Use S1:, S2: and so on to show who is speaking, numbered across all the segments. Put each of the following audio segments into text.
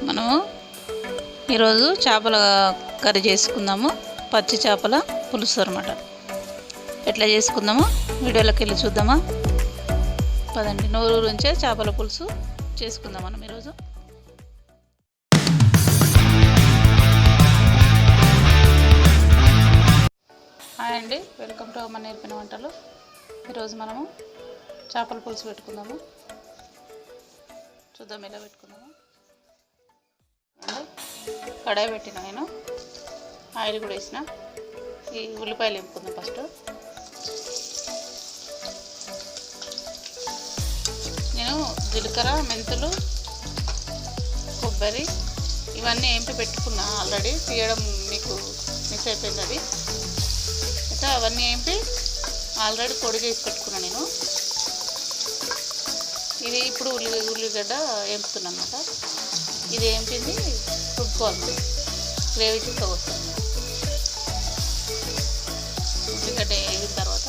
S1: మనము ఈరోజు చేపల కర్రీ చేసుకుందాము. పచ్చి చేపల పులుసు అన్నమాట. ఎట్లా చేసుకుందామో వీడియోలోకి వెళ్ళి చూద్దామా. పదండి, నోరు నుంచే చేపల పులుసు చేసుకుందాం మనం ఈరోజు. హాయ్ అండి, వెల్కమ్ టు అమ్మ నేర్పిన వంటలు. ఈరోజు మనము చేపల పులుసు పెట్టుకుందాము. చూద్దాం ఎలా పెట్టుకుందాము. కడాయి పెట్టిన నేను, ఆయిల్ కూడా వేసిన. ఈ ఉల్లిపాయలు వేపుకుందాం ఫస్ట్. నేను జీలకర్ర, మెంతులు, కొబ్బరి ఇవన్నీ ఏంపి పెట్టుకున్నా. ఆల్రెడీ తీయడం మీకు మిస్ అయిపోయింది. అది అయితే అవన్నీ ఏంపి ఆల్రెడీ పొడి చేసి పెట్టుకున్నా నేను. ఇది ఇప్పుడు ఉల్లిగడ్డ వేపుతున్నాను అన్నమాట. ఇది ఏంపింది రుబ్బుకోవాలి, గ్రేవీ చిక్కగా వస్తుంది. ఉల్లిగడ్డ వేగిన తర్వాత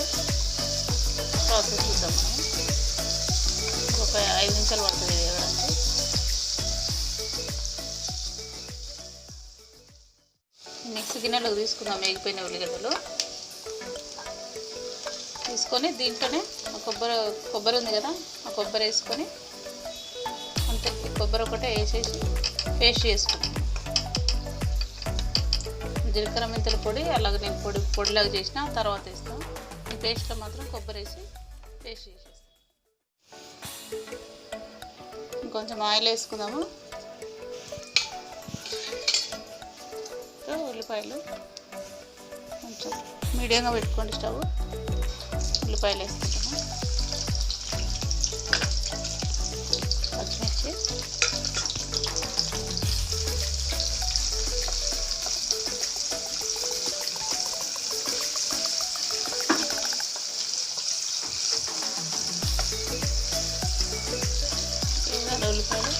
S1: ప్రాసెస్ చూద్దాం మనం. ఒక 5 నిమిషాలు పడుతుంది వేయడానికి. మిక్సీ గిన్నెలో తీసుకుందాం వేగిపోయిన ఉల్లిగడ్డలు. తీసుకొని దీంట్లోనే కొబ్బరి ఉంది కదా, ఆ కొబ్బరి వేసుకొని అంతే. కొబ్బరి ఒకటే వేసేసి పేస్ట్ చేసుకున్నాను. జీలకర్ర, మెంతుల పొడి అలాగే నేను పొడిలాగా చేసిన తర్వాత వేస్తాను. ఈ పేస్ట్లో మాత్రం కొబ్బరి వేసి పేస్ట్ చేసేస్తాను. ఇంకొంచెం ఆయిల్ వేసుకుందాము. ఉల్లిపాయలు కొంచెం మీడియంగా పెట్టుకోండి స్టవ్. ఉల్లిపాయలు వేసుకుంటాము. పచ్చిమిర్చి, ఉల్లిపాయలు,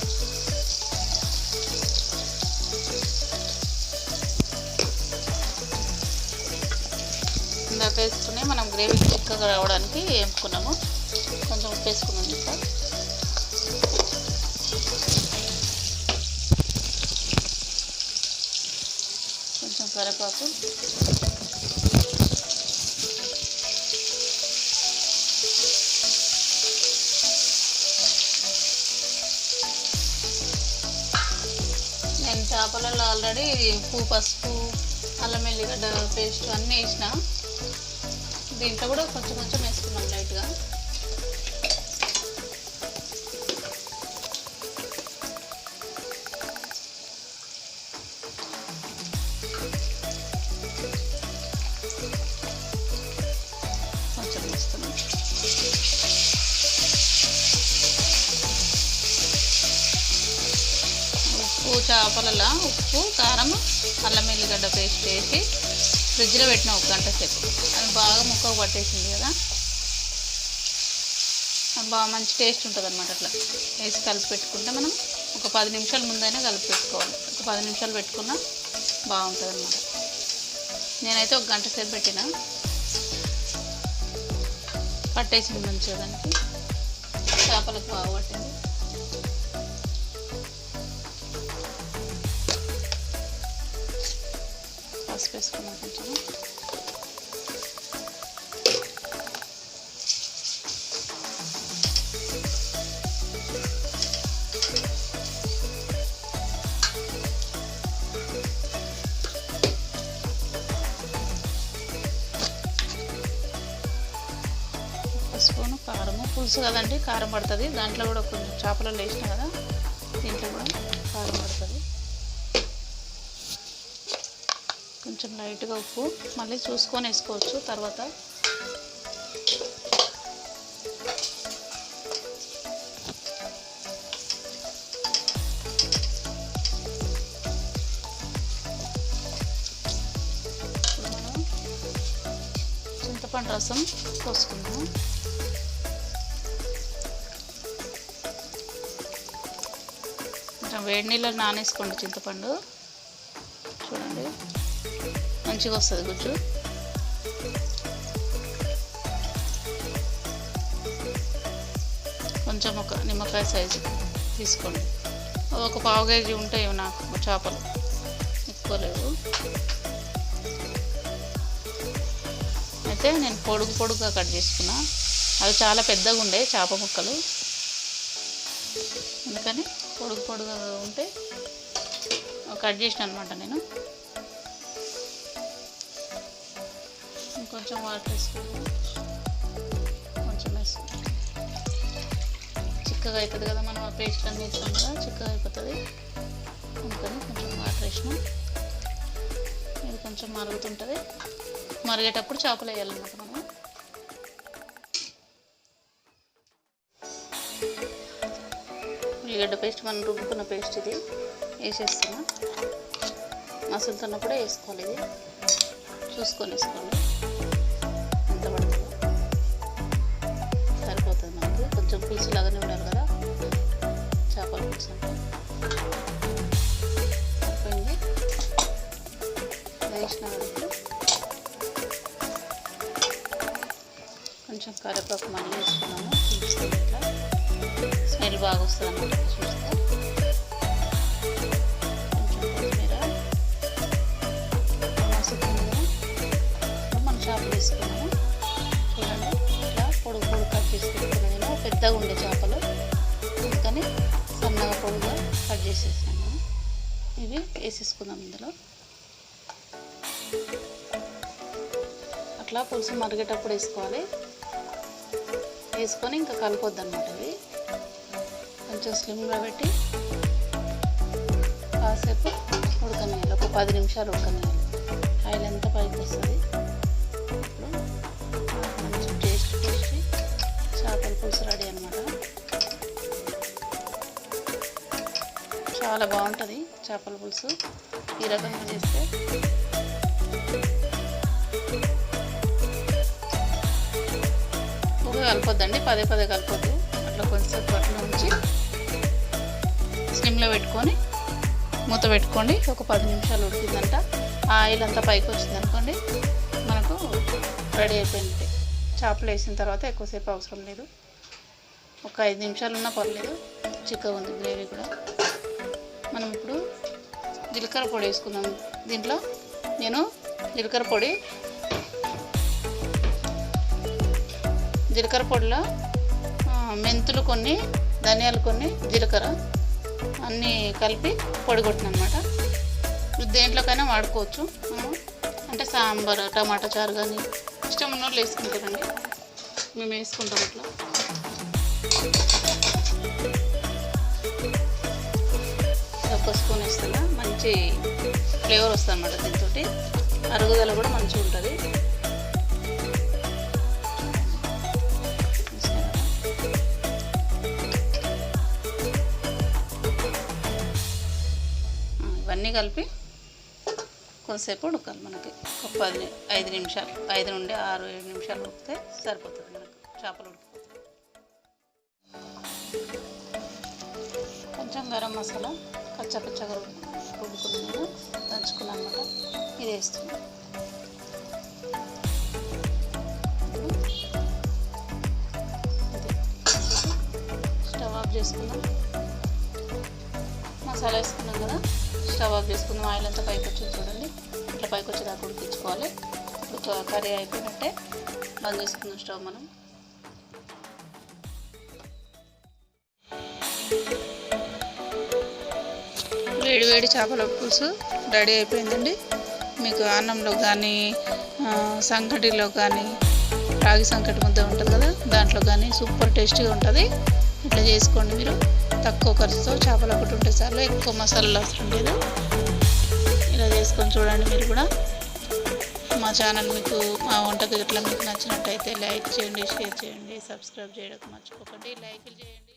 S1: ఇందాక వేసుకుని మనం గ్రేవీ చిక్కగా రావడానికి వేపుకున్నాము. కొంచెం ఉప్పు వేసుకున్నాం. ఇంకా కొంచెం కరివేపాకు, నేను చేపలలో ఆల్రెడీ ఉప్పు, పసుపు, అల్లం వెల్లిగడ్డ పేస్ట్ అన్నీ వేసిన. దీంట్లో కూడా కొంచెం కొంచెం వేసుకున్నాం లైట్గా. కొంచెం వేస్తున్నాం. ఉప్పు చేపలలో ఉప్పు, కారం, అల్లం వెల్లిగడ్డ పేస్ట్ వేసి ఫ్రిడ్జ్లో పెట్టిన 1 గంట సేపు. అది బాగా ముక్కకు పట్టేసింది కదా, అది బాగా మంచి టేస్ట్ ఉంటుంది అన్నమాట. అట్లా వేసి కలిపి పెట్టుకుంటే మనం ఒక 10 నిమిషాల ముందైనా కలిపి పెట్టుకోవాలి. ఒక 10 నిమిషాలు పెట్టుకున్నా బాగుంటుంది అన్నమాట. నేనైతే 1 గంట సేపు పెట్టిన, పట్టేసింది మంచిగా. దానికి చేపలకు బాగా పట్టింది. పసుపు వేసుకున్నాం కొంచెం. పసుపును, కారము, పులుసు కదండి, కారం పడుతుంది. దాంట్లో కూడా కొంచెం చేపలలో వేసినా కదా, దీంట్లో కూడా కారం పడుతుంది. కొంచెం లైట్గా ఉప్పు మళ్ళీ చూసుకొని వేసుకోవచ్చు తర్వాత. ఇప్పుడు మనం చింతపండు రసం పోసుకుందాం. కొంచెం వేడి నీళ్ళలో నానేసుకోండి చింతపండు. చూడండి మంచిగా వస్తుంది గుజ్జు. కొంచెం ఒక నిమ్మకాయ సైజు తీసుకోండి. ఒక పావు కేజీ ఉంటాయి నాకు చేపలు, ఎక్కువ లేవు. అయితే నేను పొడుగుగా కట్ చేసుకున్నా. అవి చాలా పెద్దగా ఉండే చేప ముక్కలు, అందుకని పొడుగుగా ఉంటే కట్ చేసిన అనమాట నేను. ఇంకొంచెం వాటర్ వేసుకున్నాను, కొంచెం వేసుకున్నాను. చిక్కగా అవుతుంది కదా, మనం ఆ పేస్ట్ అన్నీ వేస్తాం కదా, చిక్కగా అయిపోతుంది. అందుకని కొంచెం వాటర్ వేసినాం. ఇది కొంచెం మరుగుతుంటుంది. మరిగేటప్పుడు చేపలు వేయాలన్నమాట మనం. ఉల్లిగడ్డ పేస్ట్ మనం రుబ్బుకున్న పేస్ట్ ఇది వేసేస్తున్నా. మసులుతున్నప్పుడే వేసుకోవాలి. ఇది చూసుకొని వేసుకోండి ఎంత పడుతుందో, సరిపోతుంది మనకి. కొంచెం పులుసు లాగానే ఉండాలి కదా చేపల పులుసు అంటే. సరిపోయింది. వేసిన కొంచెం కరివేపాకు మళ్ళీ వేసుకున్నాము. చూపిస్తే ఇట్లా స్మెల్ బాగా వస్తుంది అన్నమాట చూస్తే. కొంచెం కొత్తిమీర మసులుతుంది కదా, మనం చేపలు వేసుకున్నాము. చూడండి ఇట్లా పొడుగు కట్ చేసి పెట్టుకున్నాను నేను. పెద్దగా ఉండే చేపలు, అందుకని సన్నగా పొడుగుగా కట్ చేసేసాను నేను. ఇవి వేసేసుకుందాం ఇందులో. అట్లా పులుసు మరిగేటప్పుడు వేసుకోవాలి. వేసుకొని ఇంకా కలపొద్దు అన్నమాట. ఇది కొంచెం స్లిమ్లో పెట్టి కాసేపు ఉడకనేయాలి. ఒక 10 నిమిషాలు ఉడకనేయాలి. ఆయిల్ ఎంత పైకి వస్తుంది. ఇప్పుడు మంచి టేస్ట్ చేపల పులుసు రెడీ అన్నమాట. చాలా బాగుంటుంది చేపల పులుసు ఈ రకంగా చేస్తే. కలపొద్దండి, పదే కలపొద్దు. అట్లా కొంచెం అట్లా ఉంచి స్లిమ్లో పెట్టుకొని మూత పెట్టుకోండి. ఒక 10 నిమిషాలు ఉడికిందంట. ఆ ఆయిల్ అంతా పైకి వచ్చింది అనుకోండి, మనకు రెడీ అయిపోయింది. చేపలు వేసిన తర్వాత ఎక్కువసేపు అవసరం లేదు, ఒక 5 నిమిషాలు ఉన్నా పర్లేదు. చిక్కగా ఉంది గ్రేవీ కూడా. మనం ఇప్పుడు జీలకర్ర పొడి వేసుకుందాం. దీంట్లో నేను జీలకర్ర పొడిలో మెంతులు కొన్ని, ధనియాలు కొన్ని, జీలకర్ర అన్నీ కలిపి పొడి కొట్టిన అనమాట. ఇప్పుడు దేంట్లోకైనా వాడుకోవచ్చు. అంటే సాంబార్, టమాటా చారు కానీ ఇష్టం ఉన్న వాళ్ళు వేసుకుంటారండి. మేము వేసుకుంటాం అట్లా. ఒక స్పూన్ వేస్తున్నా, మంచి ఫ్లేవర్ వస్తుంది అన్నమాట. దీంతో అరుగుదల కూడా మంచిగా ఉంటుంది. ఇవన్నీ కలిపి కొంతసేపు ఉడకాలి మనకి. ఒక 5 నిమిషాలు, 5 నుండి 6-7 నిమిషాలు ఉడికితే సరిపోతుంది మనకు. చేపలు ఉడికిపోతుంది. కొంచెం గరం మసాలా కచ్చపచ్చగా రుబ్బుకుని నేను దంచుకున్నాను అనమాట. ఇది వేస్తున్నాను. స్టవ్ ఆఫ్ చేసుకుందాం. మసాలా వేసుకున్నాం కదా, స్టవ్ ఆఫ్ చేసుకుందాం. ఆయిల్ అంతా పైకి వచ్చి చూడండి, ఇట్లా పైకి వచ్చేదాకా ఉడికించుకోవాలి. ఇప్పుడు కర్రీ అయిపోయినట్టే బంద్ చేసుకుందాం స్టవ్ మనం. వేడి చేపల పులుసు రెడీ అయిపోయిందండి. మీకు అన్నంలో కానీ, సంకటిలో కానీ, రాగి సంకటి ముద్ద ఉంటుంది కదా, దాంట్లో కానీ సూపర్ టేస్టీగా ఉంటుంది. ఇట్లా చేసుకోండి మీరు. తక్కువ ఖర్చుతో చేపలు ఒకటి ఉంటే చాలు, ఎక్కువ మసాలాలు అవసరం లేదు. ఇలా చేసుకొని చూడండి మీరు కూడా. మా ఛానల్ మీకు, మా వంటకి ఇట్లా మీకు నచ్చినట్టయితే లైక్ చేయండి, షేర్ చేయండి, సబ్స్క్రైబ్ చేయడం మర్చిపోకండి. లైక్లు చేయండి.